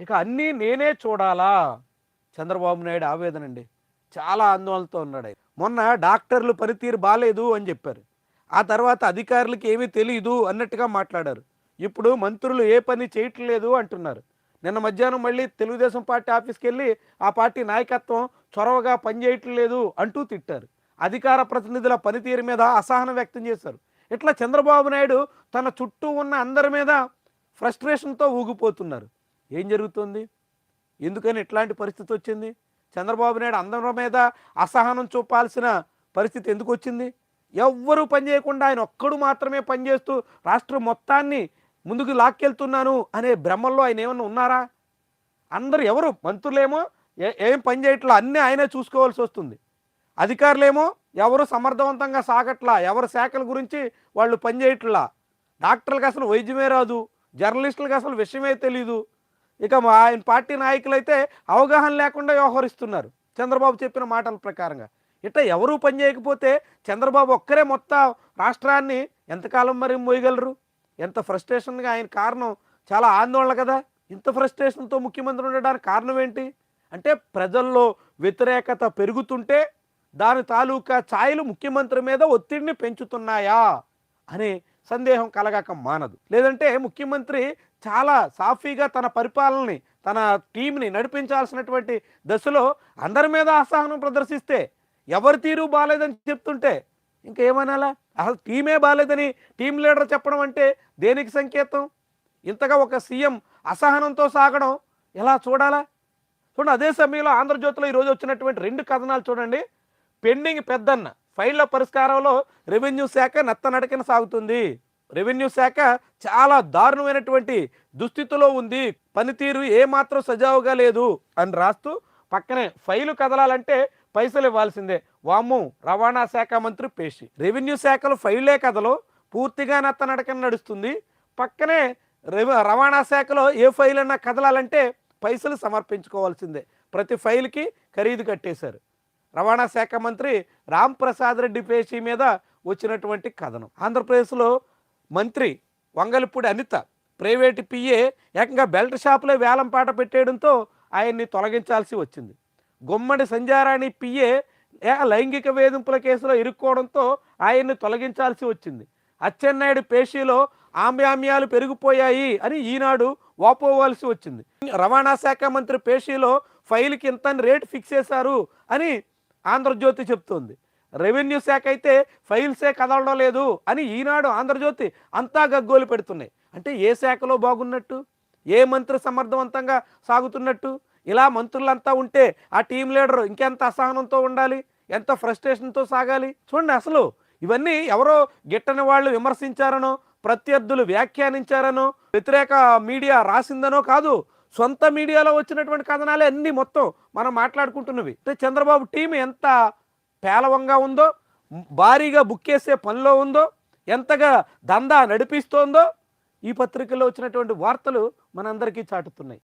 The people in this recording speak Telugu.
ఇక అన్నీ నేనే చూడాలా? చంద్రబాబు నాయుడు ఆవేదనండి. చాలా ఆందోళనతో ఉన్నాడాయన. మొన్న డాక్టర్లు పనితీరు బాలేదు అని జెప్పారు. ఆ తర్వాత అధికారులకి ఏమీ తెలీదు అన్నట్టుగా మాట్లాడారు. ఇప్పుడు మంత్రులు ఏ పని చేయట్లేదు అంటున్నారు. నిన్న మధ్యాహ్నం మళ్ళీ తెలుగుదేశం పార్టీ ఆఫీస్‌కెళ్ళి ఆ పార్టీ నాయకత్వం చొరవగా పనిచేయట్లేదు అంటూ తిట్టారు. అధికార ప్రతినిధుల పనితీరు మీద అసహనం వ్యక్తం చేశారు. ఇట్లా చంద్రబాబు నాయుడు తన చుట్టూ ఉన్న అందరి మీద ఫ్రస్ట్రేషన్‌తో ఊగిపోతున్నారు. ఏం జరుగుతుంది? ఎందుకని ఇట్లాంటి పరిస్థితి వచ్చింది? చంద్రబాబు నాయుడు అందరి మీద అసహనం చూపాల్సిన పరిస్థితి ఎందుకొచ్చింది? ఎవ్వరూ పని చేయకుండా ఆయన ఒక్కడు మాత్రమే పనిచేస్తూ రాష్ట్రం మొత్తాన్ని ముందుకు లాక్కెళ్తున్నాను అనే భ్రమల్లో ఆయన ఏమన్నా ఉన్నారా? అందరూ ఎవరు మంత్రులేమో ఏం పని చేయట్లా, అన్నీ ఆయనే చూసుకోవాల్సి వస్తుంది. అధికారులేమో ఎవరు సమర్థవంతంగా సాగట్లా, ఎవరి శాఖల గురించి వాళ్ళు పనిచేయట్లా. డాక్టర్లకు అసలు వైద్యమే రాదు, జర్నలిస్టులకు అసలు విషయమే తెలీదు. ఇక ఆయన పార్టీ నాయకులైతే అవగాహన లేకుండా వ్యవహరిస్తున్నారు చంద్రబాబు చెప్పిన మాటల ప్రకారంగా. ఇట్లా ఎవరూ పని చేయకపోతే చంద్రబాబు ఒక్కరే మొత్తం రాష్ట్రాన్ని ఎంతకాలం మరి మోయగలరు? ఎంత ఫ్రస్ట్రేషన్గా ఆయన కారణం చాలా ఆందోళన కదా. ఇంత ఫ్రస్ట్రేషన్తో ముఖ్యమంత్రి ఉండడానికి కారణం ఏంటి అంటే ప్రజల్లో వ్యతిరేకత పెరుగుతుంటే దాని తాలూకా ఛాయలు ముఖ్యమంత్రి మీద ఒత్తిడిని పెంచుతున్నాయా అనే సందేహం కలగక మానదు. లేదంటే ముఖ్యమంత్రి చాలా సాఫీగా తన పరిపాలనని తన టీంని నడిపించాల్సినటువంటి దశలో అందరి మీద అసహనం ప్రదర్శిస్తే ఎవరి తీరు బాలేదని చెప్తుంటే ఇంకేమనాలా? అసలు టీమే బాలేదని టీం లీడర్ చెప్పడం అంటే దేనికి సంకేతం? ఇంతగా ఒక సీఎం అసహనంతో సాగడం ఎలా చూడాలా? చూడండి, అదే సమయంలో ఆంధ్రజ్యోతిలో ఈరోజు వచ్చినటువంటి 2 కథనాలు చూడండి. పెండింగ్ పెద్దన్న ఫైళ్ల పరిష్కారంలో రెవెన్యూ శాఖ నత్తనడకన సాగుతుంది. రెవెన్యూ శాఖ చాలా దారుణమైనటువంటి దుస్థితిలో ఉంది, పనితీరు ఏమాత్రం సజావుగా లేదు అని రాస్తూ పక్కనే ఫైలు కదలాలంటే పైసలు ఇవ్వాల్సిందే. వామ్ము రవాణా శాఖ మంత్రి పేషి. రెవెన్యూ శాఖలో ఫైళ్లే కథలో పూర్తిగా నత్తనడకన నడుస్తుంది. పక్కనే రవాణా శాఖలో ఏ ఫైల్ అన్నా కదలాలంటే పైసలు సమర్పించుకోవాల్సిందే. ప్రతి ఫైల్కి ఖరీదు కట్టేశారు. రవాణా శాఖ మంత్రి రామ్ ప్రసాద్ రెడ్డి పేషి మీద వచ్చినటువంటి కథనం. ఆంధ్రప్రదేశ్లో మంత్రి వంగలపూడి అనిత ప్రైవేటు పిఏ ఏకంగా బెల్ట్ షాపులో వేలంపాట పెట్టేయడంతో ఆయన్ని తొలగించాల్సి వచ్చింది. గుమ్మడి సంధ్యారాణి పిఏ లైంగిక వేధింపుల కేసులో ఇరుక్కోవడంతో ఆయన్ని తొలగించాల్సి వచ్చింది. అచ్చెన్నాయుడు పేషీలో ఆమ్యామ్యాలు పెరిగిపోయాయి అని ఈనాడు వాపోవాల్సి వచ్చింది. రవాణా శాఖ మంత్రి పేషీలో ఫైల్కి ఇంత రేటు ఫిక్స్ చేశారు అని ఆంధ్రజ్యోతి చెప్తోంది. రెవెన్యూ శాఖ అయితే ఫైల్సే కదలడం లేదు అని ఈనాడు ఆంధ్రజ్యోతి అంతా గగ్గోలు పెడుతున్నాయి. అంటే ఏ శాఖలో బాగున్నట్టు, ఏ మంత్రి సమర్థవంతంగా సాగుతున్నట్టు? ఇలా మంత్రులంతా ఉంటే ఆ టీం లీడర్ ఇంకెంత అసహనంతో ఉండాలి, ఎంత ఫ్రస్ట్రేషన్తో సాగాలి? చూడండి, అసలు ఇవన్నీ ఎవరో గిట్టని వాళ్ళు విమర్శించారనో, ప్రత్యర్థులు వ్యాఖ్యానించారనో, వ్యతిరేక మీడియా రాసిందనో కాదు, సొంత మీడియాలో వచ్చినటువంటి కథనాలే అన్నీ మొత్తం మనం మాట్లాడుకుంటున్నవి. అంటే చంద్రబాబు టీం ఎంత పేలవంగా ఉందో, భారీగా బుక్ చేసే పనిలో ఉందో, ఎంతగా దందా నడిపిస్తోందో ఈ పత్రికల్లో వచ్చినటువంటి వార్తలు మనందరికీ చాటుతున్నాయి.